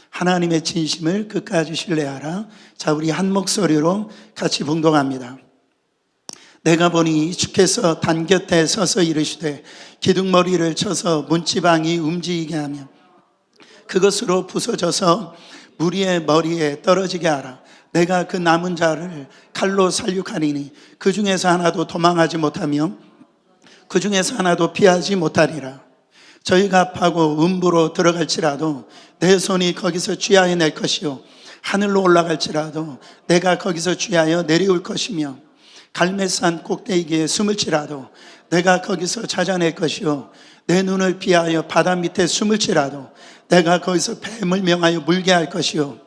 하나님의 진심을 끝까지 신뢰하라. 자, 우리 한 목소리로 같이 봉독합니다. 내가 보니 주께서 단 곁에 서서 이르시되 기둥머리를 쳐서 문지방이 움직이게 하며 그것으로 부서져서 무리의 머리에 떨어지게 하라. 내가 그 남은 자를 칼로 살육하리니 그 중에서 하나도 도망하지 못하며 그 중에서 하나도 피하지 못하리라. 저희가 파고 음부로 들어갈지라도 내 손이 거기서 쥐하여 낼 것이요 하늘로 올라갈지라도 내가 거기서 쥐하여 내려올 것이며 갈멜산 꼭대기에 숨을지라도 내가 거기서 찾아낼 것이요 내 눈을 피하여 바다 밑에 숨을지라도 내가 거기서 뱀을 명하여 물게 할 것이요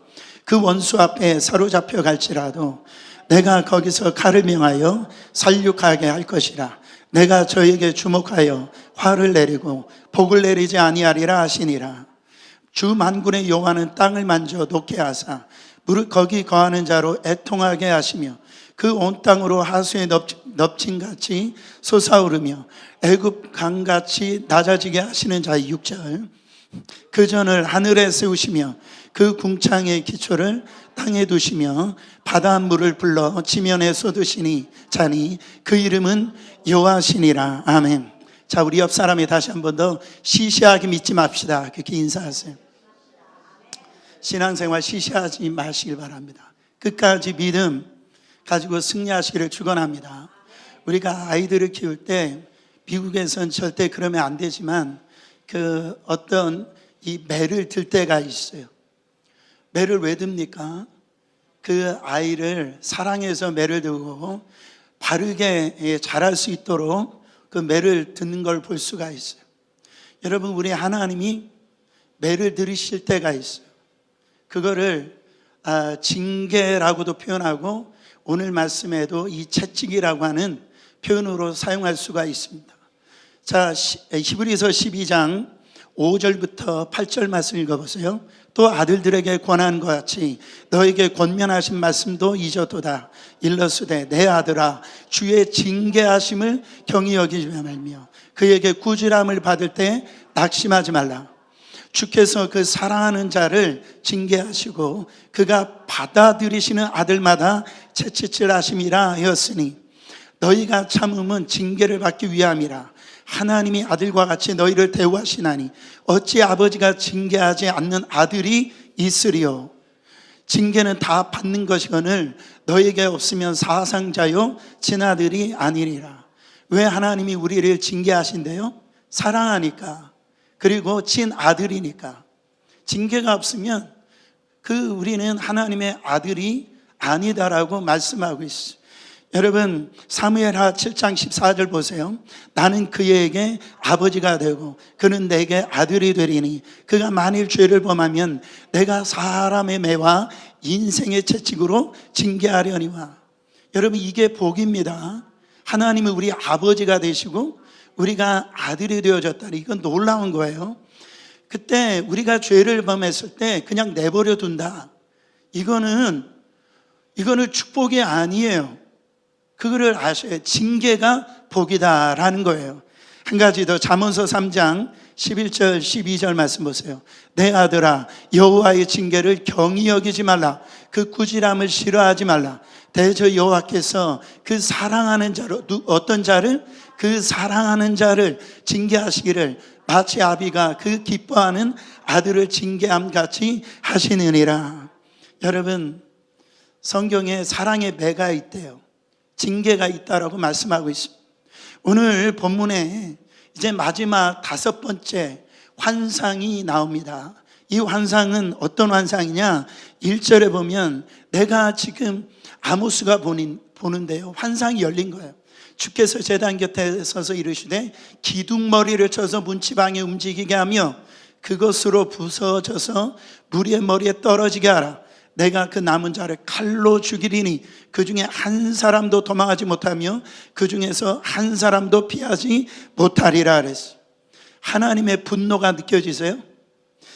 그 원수 앞에 사로잡혀 갈지라도 내가 거기서 칼을 명하여 살육하게 할 것이라. 내가 저에게 주목하여 화를 내리고 복을 내리지 아니하리라 하시니라. 주 만군의 여호와는 땅을 만져 녹게 하사 물을 거기 거하는 자로 애통하게 하시며 그 온 땅으로 하수의 넙진같이 솟아오르며 애굽 강같이 낮아지게 하시는 자의 6절. 그 전을 하늘에 세우시며 그 궁창의 기초를 땅에 두시며 바닷물을 불러 지면에 쏟으시니 자니 그 이름은 여호와시니라. 아멘. 자, 우리 옆 사람이 다시 한 번 더 시시하게 믿지 맙시다. 그렇게 인사하세요. 신앙생활 시시하지 마시길 바랍니다. 끝까지 믿음 가지고 승리하시기를 축원합니다. 우리가 아이들을 키울 때 미국에선 절대 그러면 안 되지만 그 어떤 이 매를 들 때가 있어요. 매를 왜 듭니까? 그 아이를 사랑해서 매를 들고 바르게 자랄 수 있도록 그 매를 듣는 걸 볼 수가 있어요. 여러분, 우리 하나님이 매를 들이실 때가 있어요. 그거를 징계라고도 표현하고 오늘 말씀에도 이 채찍이라고 하는 표현으로 사용할 수가 있습니다. 자, 히브리서 12장 5절부터 8절 말씀 읽어보세요. 또 아들들에게 권한 것 같이 너에게 권면하신 말씀도 잊었도다. 일러스되 내 아들아 주의 징계하심을 경히 여기지 말며 그에게 꾸지람을 받을 때 낙심하지 말라. 주께서 그 사랑하는 자를 징계하시고 그가 받아들이시는 아들마다 채찍질 하심이라 하였으니 너희가 참음은 징계를 받기 위함이라. 하나님이 아들과 같이 너희를 대우하시나니 어찌 아버지가 징계하지 않는 아들이 있으리요. 징계는 다 받는 것이거늘 너희에게 없으면 사상자요 친아들이 아니리라. 왜 하나님이 우리를 징계하신대요? 사랑하니까, 그리고 친아들이니까. 징계가 없으면 우리는 하나님의 아들이 아니다라고 말씀하고 있어요. 여러분, 사무엘하 7장 14절 보세요. 나는 그에게 아버지가 되고 그는 내게 아들이 되리니 그가 만일 죄를 범하면 내가 사람의 매와 인생의 채찍으로 징계하려니와. 여러분, 이게 복입니다. 하나님은 우리 아버지가 되시고 우리가 아들이 되어졌다니, 이건 놀라운 거예요. 그때 우리가 죄를 범했을 때 그냥 내버려 둔다, 이거는 축복이 아니에요. 그거를 아셔야 징계가 복이다라는 거예요. 한 가지 더, 잠언서 3장 11절 12절 말씀 보세요. 내 아들아 여호와의 징계를 경히 여기지 말라. 그 꾸지람을 싫어하지 말라. 대저 여호와께서 그 사랑하는 자로, 어떤 자를? 그 사랑하는 자를 징계하시기를 마치 아비가 그 기뻐하는 아들을 징계함 같이 하시느니라. 여러분, 성경에 사랑의 매가 있대요. 징계가 있다라고 말씀하고 있습니다. 오늘 본문에 이제 마지막 5번째 환상이 나옵니다. 이 환상은 어떤 환상이냐? 1절에 보면 내가 지금 아모스가 보는데요, 환상이 열린 거예요. 주께서 제단 곁에 서서 이르시되 기둥머리를 쳐서 문지방에 움직이게 하며 그것으로 부서져서 무리의 머리에 떨어지게 하라. 내가 그 남은 자를 칼로 죽이리니 그 중에 한 사람도 도망하지 못하며 그 중에서 한 사람도 피하지 못하리라 그랬어요. 하나님의 분노가 느껴지세요?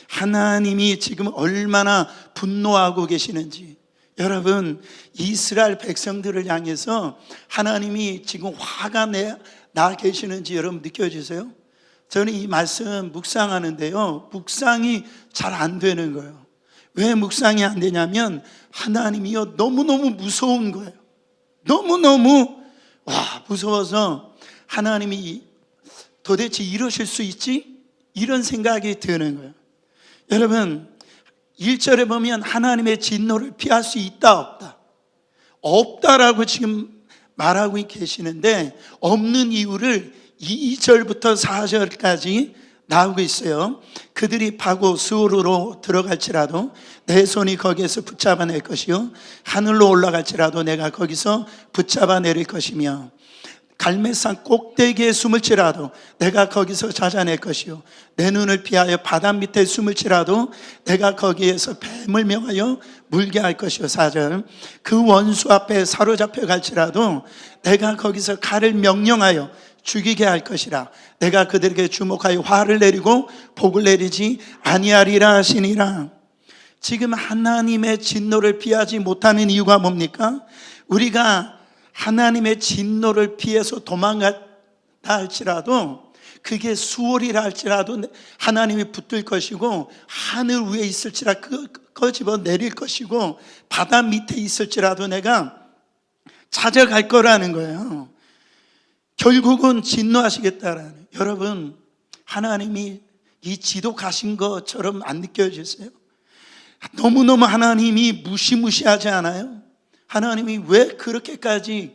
하나님이 지금 얼마나 분노하고 계시는지. 여러분, 이스라엘 백성들을 향해서 하나님이 지금 화가 나 계시는지 여러분 느껴지세요? 저는 이 말씀 묵상하는데요, 묵상이 잘 안 되는 거예요. 왜 묵상이 안 되냐면 하나님이요 너무너무 무서운 거예요. 너무너무 무서워서 하나님이 도대체 이러실 수 있지? 이런 생각이 드는 거예요. 여러분 1절에 보면 하나님의 진노를 피할 수 있다 없다? 없다라고 지금 말하고 계시는데 없는 이유를 2절부터 4절까지 나오고 있어요. 그들이 파고 수오르로 들어갈지라도 내 손이 거기에서 붙잡아낼 것이요 하늘로 올라갈지라도 내가 거기서 붙잡아내릴 것이며 갈매산 꼭대기에 숨을지라도 내가 거기서 찾아낼 것이요 내 눈을 피하여 바다 밑에 숨을지라도 내가 거기에서 뱀을 명하여 물게 할 것이요 4절 그 원수 앞에 사로잡혀 갈지라도 내가 거기서 칼을 명령하여 죽이게 할 것이라 내가 그들에게 주목하여 화를 내리고 복을 내리지 아니하리라 하시니라. 지금 하나님의 진노를 피하지 못하는 이유가 뭡니까? 우리가 하나님의 진노를 피해서 도망갔다 할지라도 그게 수월이라 할지라도 하나님이 붙들 것이고 하늘 위에 있을지라 그거 집어 내릴 것이고 바다 밑에 있을지라도 내가 찾아갈 거라는 거예요. 결국은 진노하시겠다라는. 여러분 하나님이 이 지독하신 것처럼 안 느껴지세요? 너무너무 하나님이 무시무시하지 않아요? 하나님이 왜 그렇게까지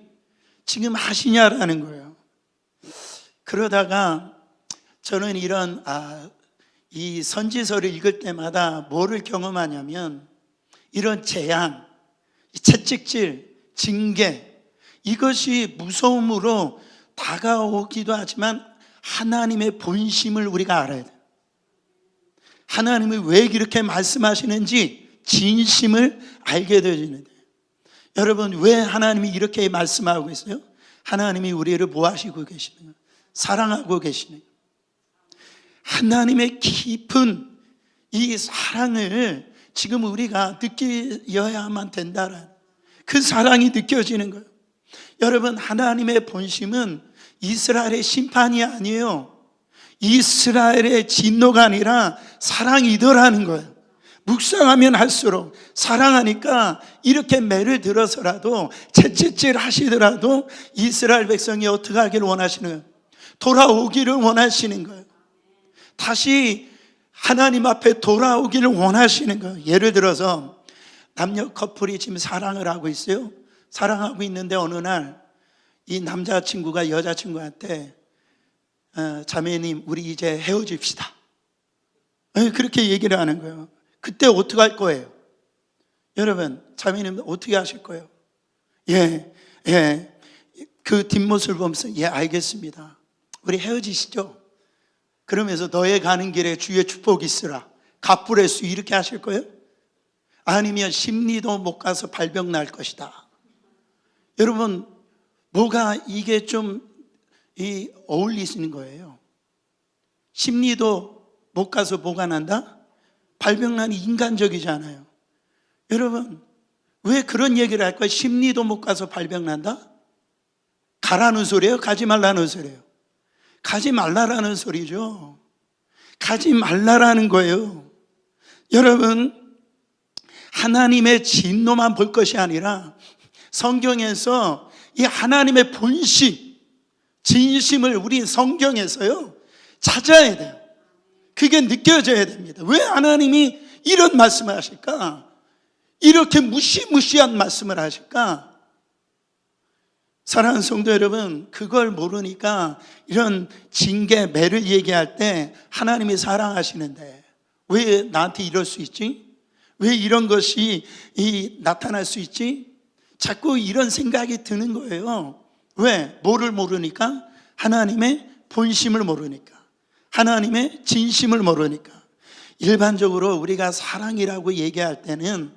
지금 하시냐라는 거예요. 그러다가 저는 이런 이 선지서를 읽을 때마다 뭐를 경험하냐면 이런 재앙, 채찍질, 징계 이것이 무서움으로 다가오기도 하지만 하나님의 본심을 우리가 알아야 돼요. 하나님이 왜 이렇게 말씀하시는지 진심을 알게 되어지는데 여러분 왜 하나님이 이렇게 말씀하고 있어요? 하나님이 우리를 뭐 하시고 계시는가? 사랑하고 계시는 하나님의 깊은 이 사랑을 지금 우리가 느껴야만 된다는 그 사랑이 느껴지는 거예요. 여러분 하나님의 본심은 이스라엘의 심판이 아니에요. 이스라엘의 진노가 아니라 사랑이더라는 거예요. 묵상하면 할수록 사랑하니까 이렇게 매를 들어서라도 채찍질 하시더라도 이스라엘 백성이 어떻게 하기를 원하시는 거예요? 돌아오기를 원하시는 거예요. 다시 하나님 앞에 돌아오기를 원하시는 거예요. 예를 들어서 남녀 커플이 지금 사랑을 하고 있어요. 사랑하고 있는데 어느 날 이 남자친구가 여자친구한테 자매님 우리 이제 헤어집시다 그렇게 얘기를 하는 거예요. 그때 어떻게 할 거예요? 여러분 자매님 어떻게 하실 거예요? 그 뒷모습을 보면서 알겠습니다 우리 헤어지시죠? 그러면서 너의 가는 길에 주의 축복이 있으라 갑부레수 이렇게 하실 거예요? 아니면 십리도 못 가서 발병 날 것이다. 여러분 뭐가 이게 좀 어울리시는 거예요. 십리도 못 가서 뭐가 난다? 발병난이 인간적이잖아요. 여러분 왜 그런 얘기를 할 거예요? 십리도 못 가서 발병 난다? 가라는 소리예요? 가지 말라는 소리예요? 가지 말라라는 소리죠. 가지 말라라는 거예요. 여러분 하나님의 진노만 볼 것이 아니라 성경에서 이 하나님의 본심, 진심을 우리 성경에서요 찾아야 돼요. 그게 느껴져야 됩니다. 왜 하나님이 이런 말씀을 하실까? 이렇게 무시무시한 말씀을 하실까? 사랑하는 성도 여러분, 그걸 모르니까 이런 징계, 매를 얘기할 때 하나님이 사랑하시는데 왜 나한테 이럴 수 있지? 왜 이런 것이 나타날 수 있지? 자꾸 이런 생각이 드는 거예요. 왜? 뭐를 모르니까? 하나님의 본심을 모르니까, 하나님의 진심을 모르니까. 일반적으로 우리가 사랑이라고 얘기할 때는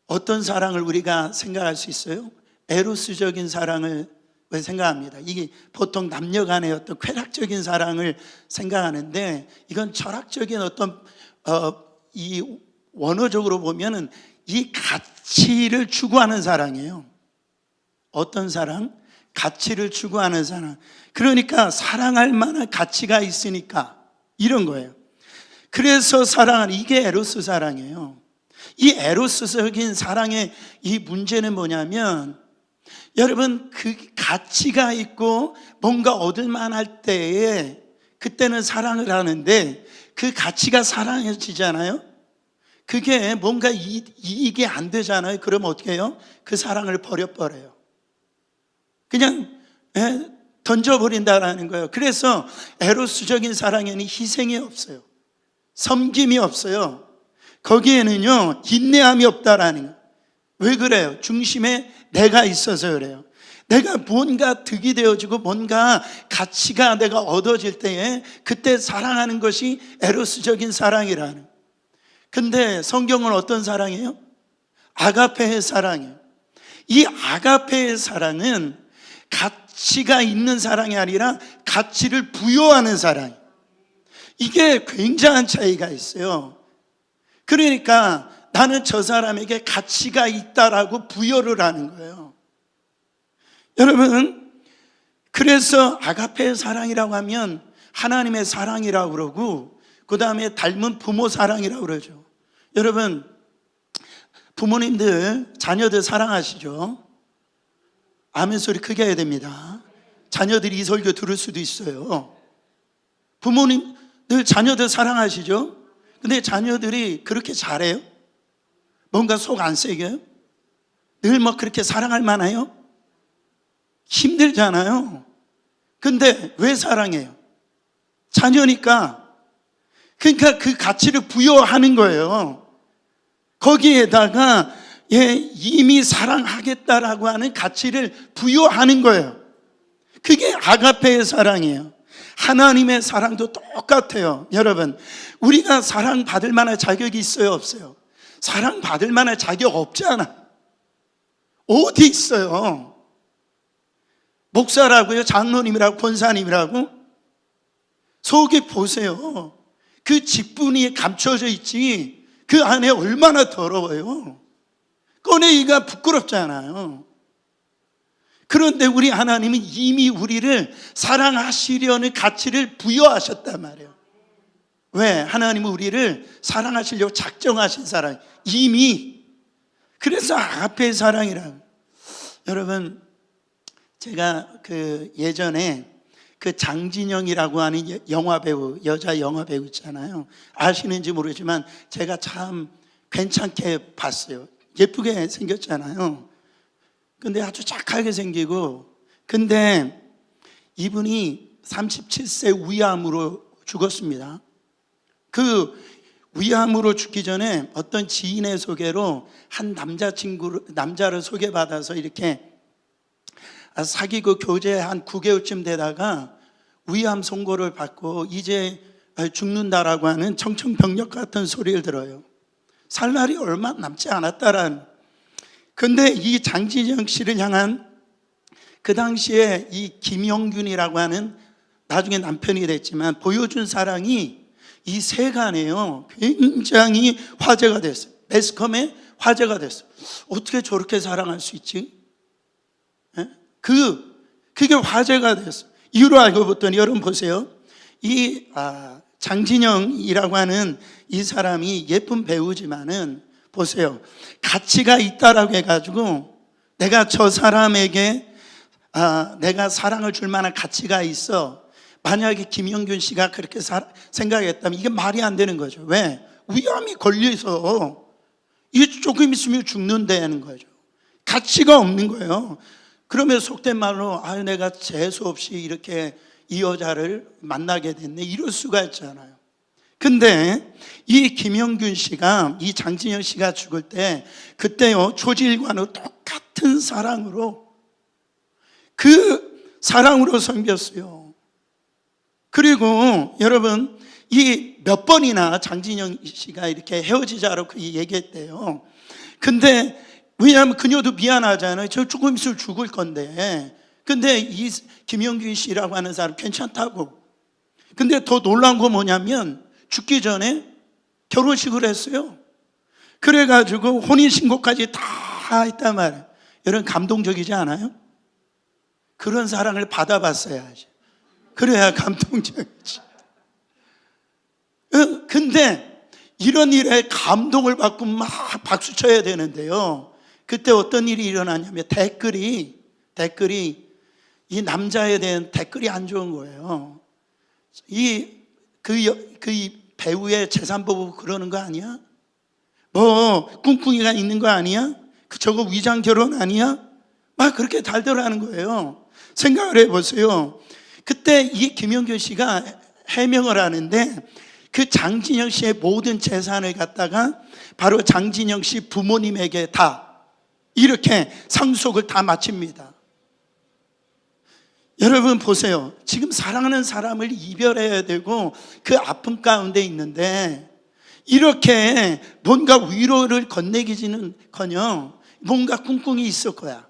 어떤 사랑을 우리가 생각할 수 있어요? 에로스적인 사랑을 생각합니다. 이게 보통 남녀 간의 어떤 쾌락적인 사랑을 생각하는데 이건 철학적인 어떤 이 원어적으로 보면은 이 가치를 추구하는 사랑이에요. 어떤 사랑? 가치를 추구하는 사랑. 그러니까 사랑할 만한 가치가 있으니까 이런 거예요. 그래서 사랑하는, 이게 에로스 사랑이에요. 이 에로스적인 사랑의 이 문제는 뭐냐면, 여러분, 그 가치가 있고 뭔가 얻을 만할 때에 그때는 사랑을 하는데, 그 가치가 사랑해지잖아요. 그게 뭔가 이익이 안 되잖아요. 그럼 어떻게 해요? 그 사랑을 버려버려요. 그냥 던져버린다라는 거예요. 그래서 에로스적인 사랑에는 희생이 없어요. 섬김이 없어요. 거기에는요, 인내함이 없다라는 거예요. 왜 그래요? 중심에 내가 있어서 그래요. 내가 뭔가 득이 되어지고 뭔가 가치가 내가 얻어질 때에 그때 사랑하는 것이 에로스적인 사랑이라는. 근데 성경은 어떤 사랑이에요? 아가페의 사랑이에요. 이 아가페의 사랑은 가치가 있는 사랑이 아니라 가치를 부여하는 사랑이에요. 이게 굉장한 차이가 있어요. 그러니까 나는 저 사람에게 가치가 있다라고 부여를 하는 거예요. 여러분, 그래서 아가페의 사랑이라고 하면 하나님의 사랑이라고 그러고, 그 다음에 닮은 부모 사랑이라고 그러죠. 여러분, 부모님들 자녀들 사랑하시죠? 아멘 소리 크게 해야 됩니다. 자녀들이 이 설교 들을 수도 있어요. 부모님들 자녀들 사랑하시죠? 근데 자녀들이 그렇게 잘해요? 뭔가 속 안 새겨요? 늘 뭐 그렇게 사랑할 만해요? 힘들잖아요. 근데 왜 사랑해요? 자녀니까. 그러니까 그 가치를 부여하는 거예요. 거기에다가 이미 사랑하겠다라고 하는 가치를 부여하는 거예요. 그게 아가페의 사랑이에요. 하나님의 사랑도 똑같아요. 여러분, 우리가 사랑받을 만한 자격이 있어요, 없어요? 사랑받을 만한 자격 없잖아. 어디 있어요? 목사라고요? 장로님이라고? 권사님이라고? 속에 보세요. 그 직분이 감춰져 있지 그 안에 얼마나 더러워요. 꺼내기가 부끄럽잖아요. 그런데 우리 하나님은 이미 우리를 사랑하시려는 가치를 부여하셨단 말이에요. 왜? 하나님은 우리를 사랑하시려고 작정하신 사랑, 이미. 그래서 아가페의 사랑이라고. 여러분, 제가 예전에 장진영이라고 하는 영화배우, 여자 영화배우 있잖아요. 아시는지 모르지만 제가 참 괜찮게 봤어요. 예쁘게 생겼잖아요. 근데 아주 착하게 생기고, 근데 이분이 37세 위암으로 죽었습니다. 그 위암으로 죽기 전에 어떤 지인의 소개로 한 남자를 소개받아서 이렇게 사귀고 교제 한 9개월쯤 되다가 위암 선고를 받고 이제 죽는다라고 하는 청천벽력 같은 소리를 들어요. 살 날이 얼마 남지 않았다라는. 근데 이 장진영 씨를 향한 그 당시에 이 김영균이라고 하는, 나중에 남편이 됐지만, 보여준 사랑이 이 세간에요 굉장히 화제가 됐어요. 매스컴에 화제가 됐어요. 어떻게 저렇게 사랑할 수 있지? 그게 화제가 됐어요. 이유로 알고 봤더니, 여러분 보세요. 이 장진영이라고 하는 이 사람이 예쁜 배우지만은 보세요. 가치가 있다라고 해가지고 내가 저 사람에게 내가 사랑을 줄 만한 가치가 있어. 만약에 김영균 씨가 그렇게 생각했다면 이게 말이 안 되는 거죠. 왜? 위암이 걸려서 이게 조금 있으면 죽는다는 거죠. 가치가 없는 거예요. 그러면 속된 말로 내가 재수 없이 이렇게 이 여자를 만나게 됐네, 이럴 수가 있잖아요. 근데 이 김영균 씨가, 이 장진영 씨가 죽을 때 그때요 조질과는 똑같은 사랑으로, 그 사랑으로 섬겼어요. 그리고 여러분, 이 몇 번이나 장진영 씨가 이렇게 헤어지자고 얘기했대요. 근데 왜냐하면 그녀도 미안하잖아요. 저 조금 있으면 죽을 건데. 근데 이 김영균 씨라고 하는 사람 괜찮다고. 근데 더 놀라운 건 뭐냐면 죽기 전에 결혼식을 했어요. 그래가지고 혼인신고까지 다 했단 말이에요. 여러분, 감동적이지 않아요? 그런 사랑을 받아봤어야지. 그래야 감동적이지. 근데 이런 일에 감동을 받고 막 박수 쳐야 되는데요, 그때 어떤 일이 일어나냐면 댓글이 이 남자에 대한 댓글이 안 좋은 거예요. 그 배우의 재산 보고 그러는 거 아니야? 뭐 꿍꿍이가 있는 거 아니야? 저거 위장 결혼 아니야? 막 그렇게 달더라는 거예요. 생각을 해보세요. 그때 이 김영균 씨가 해명을 하는데 그 장진영 씨의 모든 재산을 갖다가 바로 장진영 씨 부모님에게 다 이렇게 상속을 다 마칩니다. 여러분 보세요. 지금 사랑하는 사람을 이별해야 되고 그 아픔 가운데 있는데 이렇게 뭔가 위로를 건네기지는커녕 뭔가 꿍꿍이 있을 거야.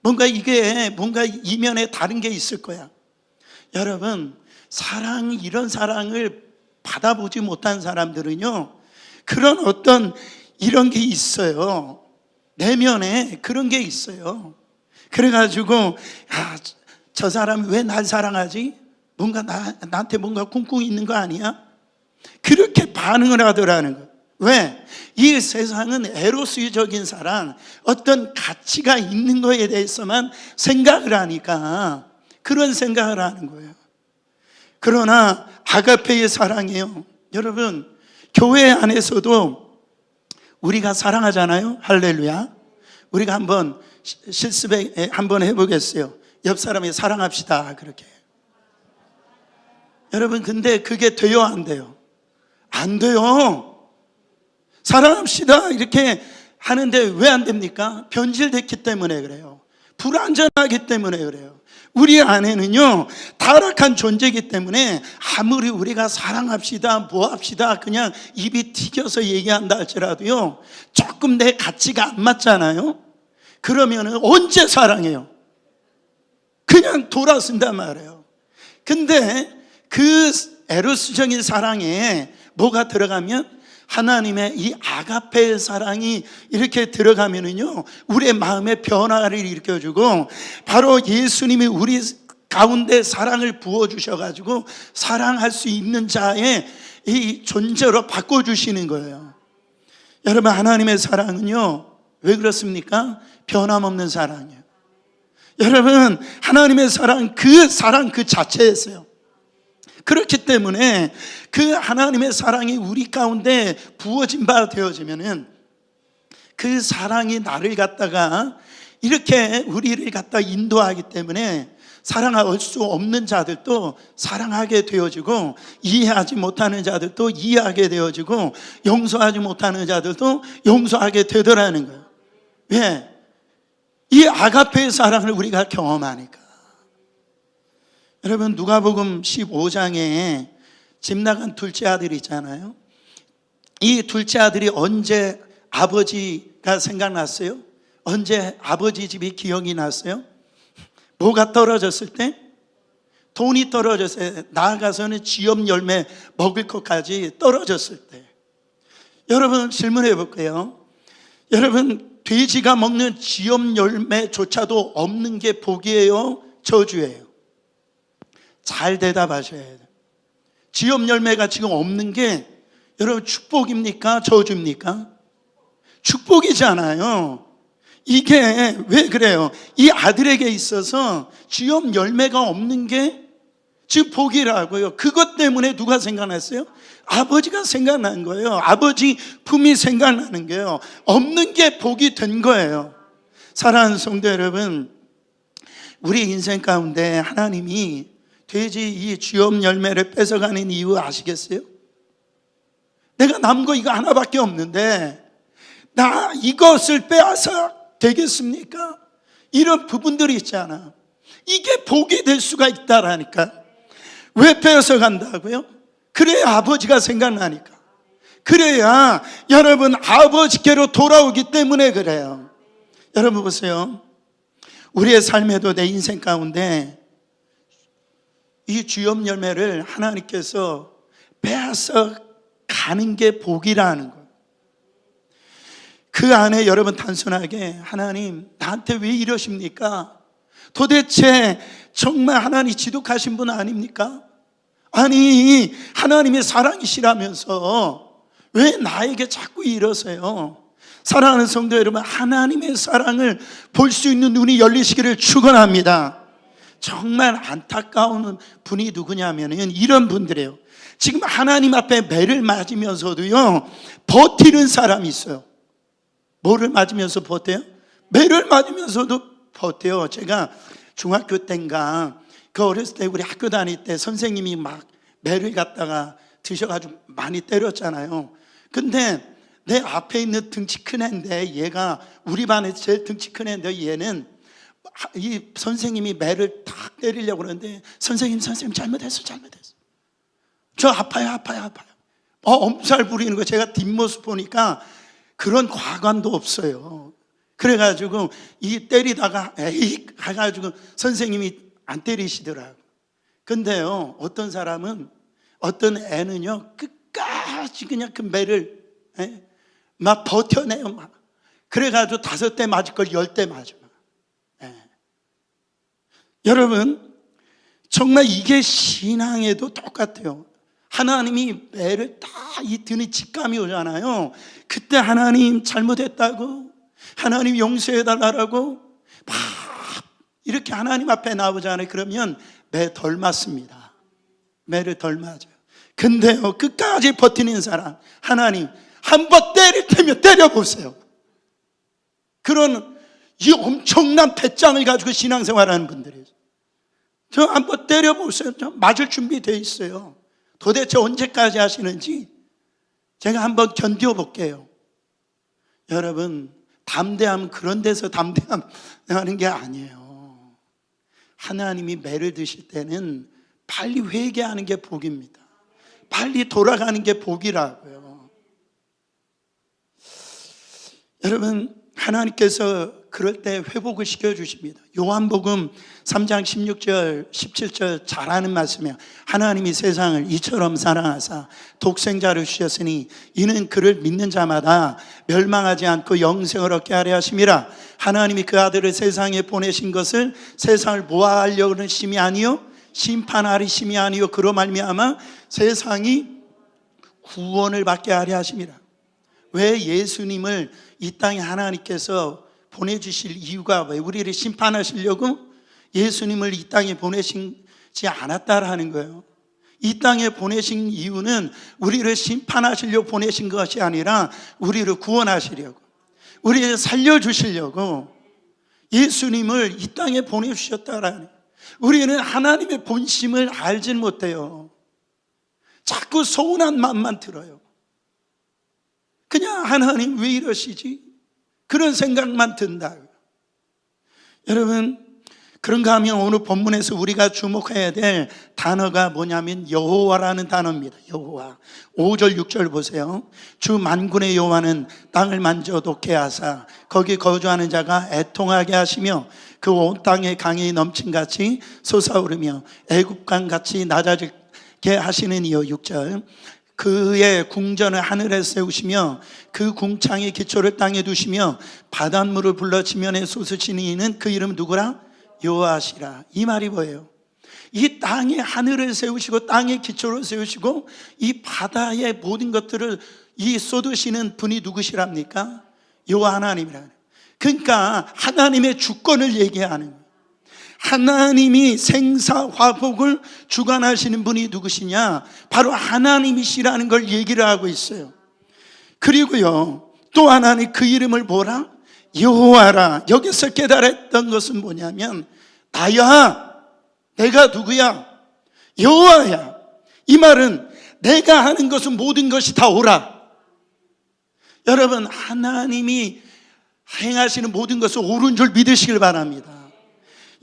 뭔가 이면에 다른 게 있을 거야. 여러분, 이런 사랑을 받아보지 못한 사람들은요, 그런 어떤 이런 게 있어요. 내면에 그런 게 있어요. 그래가지고 저 사람이 왜 날 사랑하지? 뭔가 나한테 뭔가 꿍꿍이 있는 거 아니야? 그렇게 반응을 하더라는 거예요. 왜? 이 세상은 에로스적인 사랑, 어떤 가치가 있는 거에 대해서만 생각을 하니까 그런 생각을 하는 거예요. 그러나 아가페의 사랑이에요. 여러분, 교회 안에서도 우리가 사랑하잖아요. 할렐루야. 우리가 한번 실습에 한번 해보겠어요. 옆 사람이 사랑합시다. 그렇게. 여러분, 근데 그게 돼요, 안 돼요? 안 돼요. 사랑합시다 이렇게 하는데 왜 안 됩니까? 변질됐기 때문에 그래요. 불완전하기 때문에 그래요. 우리 안에는요, 타락한 존재이기 때문에 아무리 우리가 사랑합시다, 뭐 합시다 그냥 입이 튀겨서 얘기한다 할지라도요, 조금 내 가치가 안 맞잖아요. 그러면은 언제 사랑해요? 그냥 돌아선단 말이에요. 근데 그 에로스적인 사랑에 뭐가 들어가면 하나님의 이 아가페의 사랑이 이렇게 들어가면은요, 우리의 마음에 변화를 일으켜주고 바로 예수님이 우리 가운데 사랑을 부어주셔가지고 사랑할 수 있는 자의 이 존재로 바꿔주시는 거예요. 여러분, 하나님의 사랑은요, 왜 그렇습니까? 변함없는 사랑이에요. 여러분, 하나님의 사랑 그 자체였어요. 그렇기 때문에 그 하나님의 사랑이 우리 가운데 부어진 바 되어지면은 그 사랑이 나를 갖다가 이렇게 우리를 갖다 인도하기 때문에 사랑할 수 없는 자들도 사랑하게 되어지고, 이해하지 못하는 자들도 이해하게 되어지고, 용서하지 못하는 자들도 용서하게 되더라는 거예요. 왜? 이 아가페의 사랑을 우리가 경험하니까. 여러분, 누가복음 15장에 집 나간 둘째 아들이 있잖아요. 이 둘째 아들이 언제 아버지가 생각났어요? 언제 아버지 집이 기억이 났어요? 뭐가 떨어졌을 때? 돈이 떨어졌을 때, 나아가서는 지업 열매 먹을 것까지 떨어졌을 때. 여러분, 질문해 볼게요. 여러분, 돼지가 먹는 지업 열매조차도 없는 게 복이에요? 저주예요? 잘 대답하셔야 돼요. 지업 열매가 지금 없는 게 여러분 축복입니까? 저주입니까? 축복이잖아요. 이게 왜 그래요? 이 아들에게 있어서 지업 열매가 없는 게 지금 복이라고요. 그것 때문에 누가 생각났어요? 아버지가 생각난 거예요. 아버지 품이 생각나는 거예요. 없는 게 복이 된 거예요. 사랑하는 성도 여러분, 우리 인생 가운데 하나님이 돼지 이 주엽 열매를 뺏어가는 이유 아시겠어요? 내가 남은 거 이거 하나밖에 없는데 나 이것을 빼앗아 되겠습니까? 이런 부분들이 있잖아. 이게 복이 될 수가 있다라니까. 왜 빼앗아 간다고요? 그래야 아버지가 생각나니까. 그래야 여러분 아버지께로 돌아오기 때문에 그래요. 여러분 보세요. 우리의 삶에도 내 인생 가운데 이 주엽 열매를 하나님께서 빼앗아 가는 게 복이라는 거예요. 그 안에 여러분 단순하게 하나님 나한테 왜 이러십니까? 도대체 정말 하나님 지독하신 분 아닙니까? 아니, 하나님의 사랑이시라면서 왜 나에게 자꾸 이러세요? 사랑하는 성도 여러분, 하나님의 사랑을 볼 수 있는 눈이 열리시기를 축원합니다. 정말 안타까운 분이 누구냐면 이런 분들이에요. 지금 하나님 앞에 매를 맞으면서도요 버티는 사람이 있어요. 뭐를 맞으면서 버텨요? 매를 맞으면서도 버텨요. 제가 중학교 때인가 그 어렸을 때 우리 학교 다닐 때 선생님이 막 매를 갖다가 드셔가지고 많이 때렸잖아요. 근데 내 앞에 있는 등치 큰 애인데, 얘가 우리 반에 제일 등치 큰 애인데, 얘는 이 선생님이 매를 탁 때리려고 그러는데, 선생님 잘못했어. 저 아파요. 엄살 부리는 거 제가 뒷모습 보니까 그런 과관도 없어요. 그래가지고 이 때리다가 에이 가가지고 선생님이 안 때리시더라고요. 근데요, 어떤 애는요 끝까지 그냥 그 매를 막 버텨내요. 막. 그래가지고 5대 맞을 걸 10대 맞아. 여러분, 정말 이게 신앙에도 똑같아요. 하나님이 매를 딱 이 드는 직감이 오잖아요. 그때 하나님 잘못했다고, 하나님 용서해달라고 막 이렇게 하나님 앞에 나오잖아요. 그러면 매 덜 맞습니다. 매를 덜 맞아요. 근데요, 끝까지 버티는 사람, 하나님 한 번 때릴 테면 때려보세요. 그런 이 엄청난 배짱을 가지고 신앙생활하는 분들이에요. 저 한 번 때려보세요. 저 맞을 준비되어 있어요. 도대체 언제까지 하시는지 제가 한번 견뎌볼게요. 여러분, 담대함 그런 데서 담대함하는 게 아니에요. 하나님이 매를 드실 때는 빨리 회개하는 게 복입니다. 빨리 돌아가는 게 복이라고요. 여러분, 하나님께서 그럴 때 회복을 시켜주십니다. 요한복음 3장 16절 17절 잘 아는 말씀이에요. 하나님이 세상을 이처럼 사랑하사 독생자를 주셨으니 이는 그를 믿는 자마다 멸망하지 않고 영생을 얻게 하려 하심이라. 하나님이 그 아들을 세상에 보내신 것을 세상을 모하려고 하는 심이 아니요 심판하리 심이 아니요 그로 말미암아 세상이 구원을 받게 하려 하심이라. 왜 예수님을 이 땅에 하나님께서 보내주실 이유가 왜 우리를 심판하시려고 예수님을 이 땅에 보내시지 않았다라는 거예요. 이 땅에 보내신 이유는 우리를 심판하시려고 보내신 것이 아니라 우리를 구원하시려고, 우리를 살려주시려고 예수님을 이 땅에 보내주셨다라는 거예요. 우리는 하나님의 본심을 알진 못해요. 자꾸 서운한 마음만 들어요. 그냥 하나님 왜 이러시지? 그런 생각만 든다고요. 여러분, 그런가 하면 오늘 본문에서 우리가 주목해야 될 단어가 뭐냐면 여호와라는 단어입니다. 여호와. 5절 6절 보세요. 주 만군의 여호와는 땅을 만져 독해 하사 거기 거주하는 자가 애통하게 하시며 그 온 땅에 강이 넘친같이 솟아오르며 애굽강 같이 낮아지게 하시는 이요. 6절. 그의 궁전을 하늘에 세우시며 그 궁창의 기초를 땅에 두시며 바닷물을 불러 지면에 쏟으시는 이는 그 이름 누구라? 여호와시라. 이 말이 뭐예요? 이 땅에 하늘을 세우시고 땅의 기초를 세우시고 이 바다의 모든 것들을 이 쏟으시는 분이 누구시랍니까? 여호와 하나님이라. 그러니까 하나님의 주권을 얘기하는 거예요. 하나님이 생사화복을 주관하시는 분이 누구시냐? 바로 하나님이시라는 걸 얘기를 하고 있어요. 그리고요, 또 하나님 그 이름을 뭐라? 여호와라. 여기서 깨달았던 것은 뭐냐면 나야, 내가 누구야? 여호와야. 이 말은 내가 하는 것은 모든 것이 다 옳아. 여러분, 하나님이 행하시는 모든 것은 옳은 줄 믿으시길 바랍니다.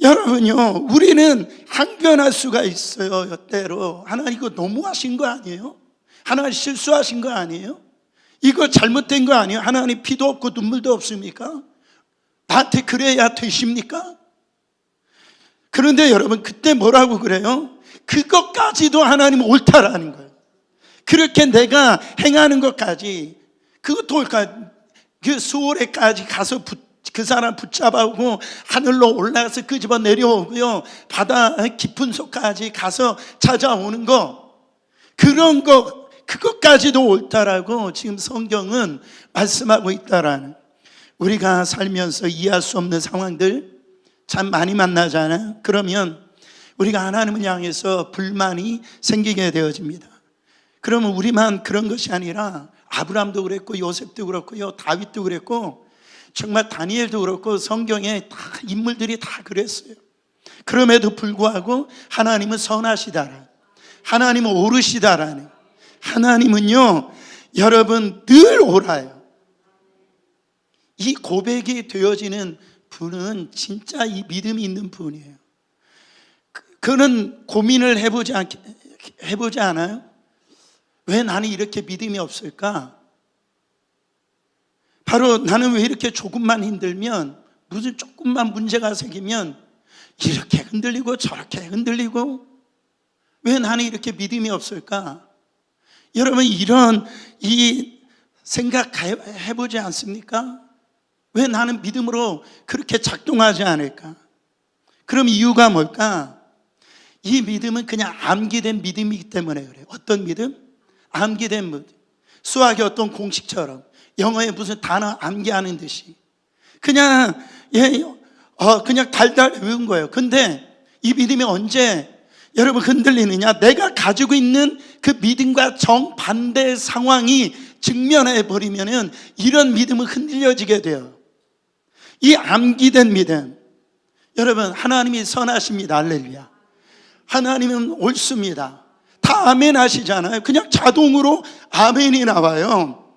여러분요, 우리는 항변할 수가 있어요. 때로 하나님 이거 너무하신 거 아니에요? 하나님 실수하신 거 아니에요? 이거 잘못된 거 아니에요? 하나님 피도 없고 눈물도 없습니까? 나한테 그래야 되십니까? 그런데 여러분, 그때 뭐라고 그래요? 그것까지도 하나님 옳다라는 거예요. 그렇게 내가 행하는 것까지, 그것도 그 수월에까지 가서 그 사람 붙잡아오고 하늘로 올라가서 끄집어 내려오고요, 바다 깊은 속까지 가서 찾아오는 거, 그런 거, 그것까지도 옳다라고 지금 성경은 말씀하고 있다라는. 우리가 살면서 이해할 수 없는 상황들 참 많이 만나잖아요. 그러면 우리가 하나님을 향해서 불만이 생기게 되어집니다. 그러면 우리만 그런 것이 아니라 아브라함도 그랬고 요셉도 그렇고요, 다윗도 그랬고, 정말 다니엘도 그렇고 성경에 다 인물들이 다 그랬어요. 그럼에도 불구하고 하나님은 선하시다라, 하나님은 옳으시다라는, 하나님은요 여러분 늘 옳아요. 이 고백이 되어지는 분은 진짜 이 믿음이 있는 분이에요. 그는 고민을 해보지 않아요? 왜 나는 이렇게 믿음이 없을까? 바로 나는 왜 이렇게 조금만 힘들면, 무슨 조금만 문제가 생기면 이렇게 흔들리고 저렇게 흔들리고, 왜 나는 이렇게 믿음이 없을까? 여러분 이런 이 생각해보지 않습니까? 왜 나는 믿음으로 그렇게 작동하지 않을까? 그럼 이유가 뭘까? 이 믿음은 그냥 암기된 믿음이기 때문에 그래요. 어떤 믿음? 암기된 믿음. 수학의 어떤 공식처럼, 영어의 무슨 단어 암기하는 듯이 그냥 그냥 달달 외운 거예요. 근데 이 믿음이 언제 여러분 흔들리느냐? 내가 가지고 있는 그 믿음과 정반대의 상황이 직면해 버리면은 이런 믿음은 흔들려지게 돼요. 이 암기된 믿음, 여러분 하나님이 선하십니다. 할렐루야. 하나님은 옳습니다. 다 아멘 하시잖아요. 그냥 자동으로 아멘이 나와요.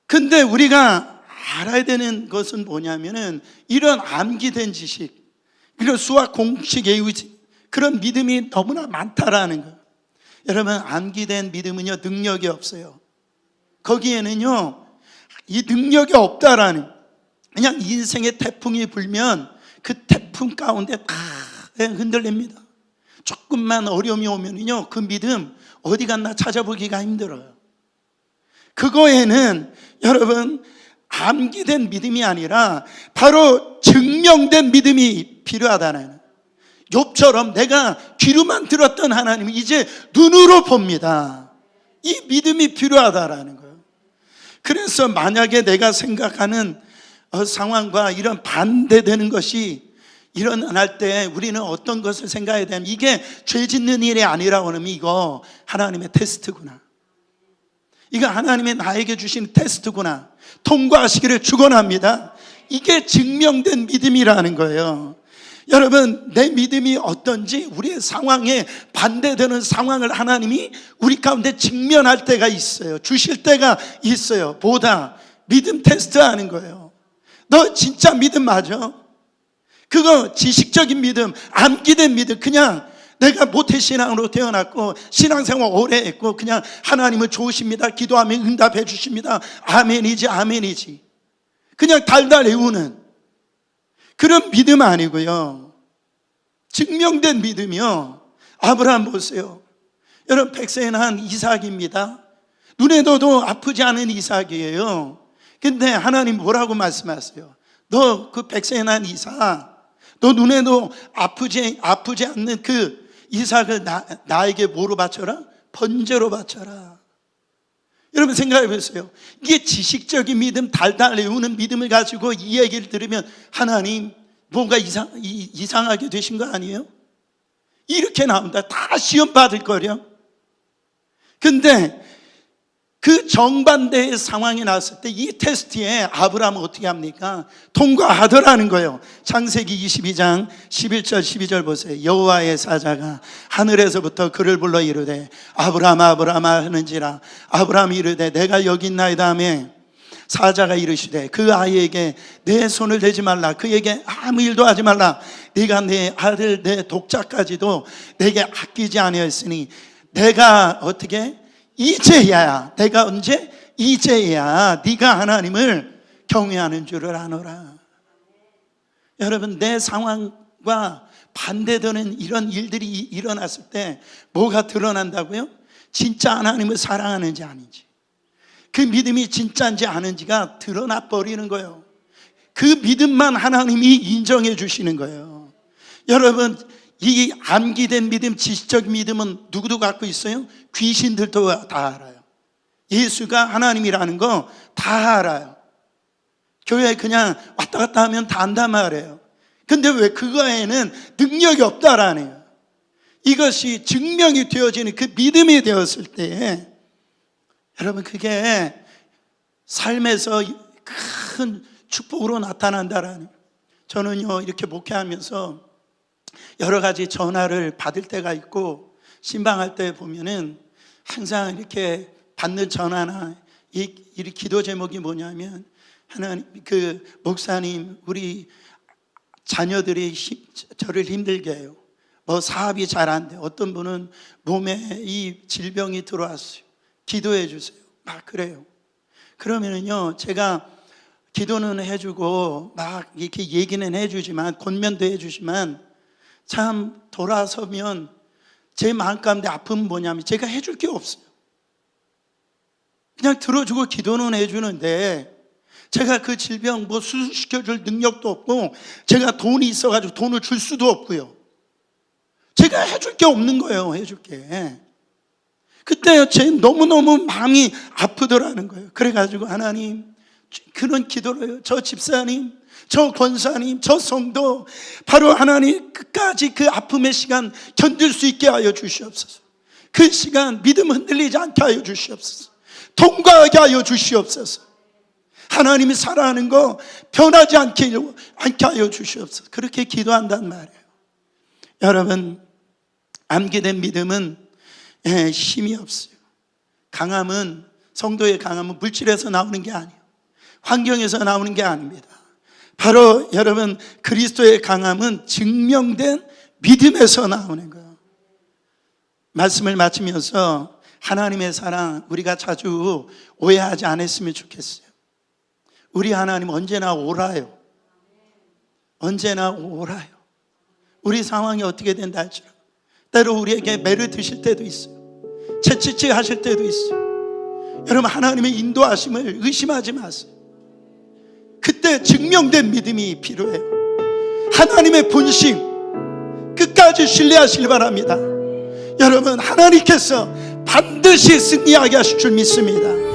근데 우리가 알아야 되는 것은 뭐냐면은 이런 암기된 지식, 이런 수학 공식의 그런 믿음이 너무나 많다라는 거예요. 여러분 암기된 믿음은요 능력이 없어요. 거기에는요 이 능력이 없다라는, 그냥 인생의 태풍이 불면 그 태풍 가운데 다 흔들립니다. 조금만 어려움이 오면요 그 믿음 어디 갔나 찾아보기가 힘들어요. 그거에는 여러분 암기된 믿음이 아니라 바로 증명된 믿음이 필요하다는, 욥처럼 내가 귀로만 들었던 하나님이 이제 눈으로 봅니다. 이 믿음이 필요하다라는 거예요. 그래서 만약에 내가 생각하는 상황과 이런 반대되는 것이 일어날 때 우리는 어떤 것을 생각해야 되냐면, 이게 죄 짓는 일이 아니라고 하면 이거 하나님의 테스트구나, 이거 하나님의 나에게 주신 테스트구나, 통과하시기를 축원합니다. 이게 증명된 믿음이라는 거예요. 여러분 내 믿음이 어떤지, 우리의 상황에 반대되는 상황을 하나님이 우리 가운데 직면할 때가 있어요. 주실 때가 있어요. 보다 믿음 테스트하는 거예요. 너 진짜 믿음 맞아? 그거 지식적인 믿음, 암기된 믿음, 그냥 내가 모태신앙으로 태어났고 신앙생활 오래 했고 그냥 하나님은 좋으십니다, 기도하면 응답해 주십니다, 아멘이지 아멘이지, 그냥 달달 외우는 그런 믿음 아니고요. 증명된 믿음이요. 아브라함 보세요. 여러분 100세에 난 이삭입니다. 눈에도 아프지 않은 이삭이에요. 근데 하나님 뭐라고 말씀하세요? 너 그 100세에 난 이삭, 너 눈에도 아프지 않는 그 이삭을 나에게 뭐로 바쳐라? 번제로 바쳐라. 여러분 생각해 보세요. 이게 지식적인 믿음, 달달 외우는 믿음을 가지고 이 얘기를 들으면 하나님 뭔가 이상하게 되신 거 아니에요? 이렇게 나온다. 다 시험 받을 거려. 근데 그 정반대의 상황이 나왔을 때 이 테스트에 아브라함은 어떻게 합니까? 통과하더라는 거예요. 창세기 22장 11절 12절 보세요. 여호와의 사자가 하늘에서부터 그를 불러 이르되 아브라함 아브라함 하는지라. 아브라함이 이르되 내가 여기 있나이다 하매 사자가 이르시되 그 아이에게 내 손을 대지 말라, 그에게 아무 일도 하지 말라. 네가 내 아들 내 독자까지도 내게 아끼지 아니하였으니 내가 어떻게 이제야, 내가 언제? 이제야 네가 하나님을 경외하는 줄을 아노라. 여러분 내 상황과 반대되는 이런 일들이 일어났을 때 뭐가 드러난다고요? 진짜 하나님을 사랑하는지 아닌지, 그 믿음이 진짜인지 아닌지가 드러나 버리는 거예요. 그 믿음만 하나님이 인정해 주시는 거예요. 여러분, 이 암기된 믿음, 지식적 믿음은 누구도 갖고 있어요? 귀신들도 다 알아요. 예수가 하나님이라는 거 다 알아요. 교회에 그냥 왔다 갔다 하면 다 안단 말이에요. 근데 왜 그거에는 능력이 없다라네요. 이것이 증명이 되어지는 그 믿음이 되었을 때, 여러분, 그게 삶에서 큰 축복으로 나타난다라는. 저는요, 이렇게 목회하면서 여러 가지 전화를 받을 때가 있고, 신방할 때 보면은 항상 이렇게 받는 전화나 이 기도 제목이 뭐냐면, 하나님, 그 목사님, 우리 자녀들이 저를 힘들게 해요. 뭐 사업이 잘 안 돼. 어떤 분은 몸에 이 질병이 들어왔어요. 기도해 주세요. 막 그래요. 그러면은요, 제가 기도는 해주고 막 이렇게 얘기는 해주지만, 권면도 해주지만, 참 돌아서면 제 마음 가운데 아픔은 뭐냐면 제가 해줄 게 없어요. 그냥 들어주고 기도는 해주는데, 제가 그 질병 뭐 수술시켜줄 능력도 없고, 제가 돈이 있어가지고 돈을 줄 수도 없고요. 제가 해줄 게 없는 거예요. 해줄 게. 그때 제 너무너무 마음이 아프더라는 거예요. 그래가지고 하나님, 그런 기도를 해요. 저 집사님, 저 권사님, 저 성도, 바로 하나님 끝까지 그 아픔의 시간 견딜 수 있게 하여 주시옵소서. 그 시간 믿음 흔들리지 않게 하여 주시옵소서. 통과하게 하여 주시옵소서. 하나님이 사랑하는 거 변하지 않게 하여 주시옵소서. 그렇게 기도한단 말이에요. 여러분, 암기된 믿음은 힘이 없어요. 강함은, 성도의 강함은 물질에서 나오는 게 아니에요. 환경에서 나오는 게 아닙니다. 바로 여러분, 그리스도의 강함은 증명된 믿음에서 나오는 거예요. 말씀을 마치면서 하나님의 사랑, 우리가 자주 오해하지 않았으면 좋겠어요. 우리 하나님 언제나 오라요. 언제나 오라요. 우리 상황이 어떻게 된다 할지라도 때로 우리에게 매를 드실 때도 있어요. 채찍질 하실 때도 있어요. 여러분, 하나님의 인도하심을 의심하지 마세요. 그때 증명된 믿음이 필요해요. 하나님의 본심 끝까지 신뢰하시기 바랍니다. 여러분, 하나님께서 반드시 승리하게 하실 줄 믿습니다.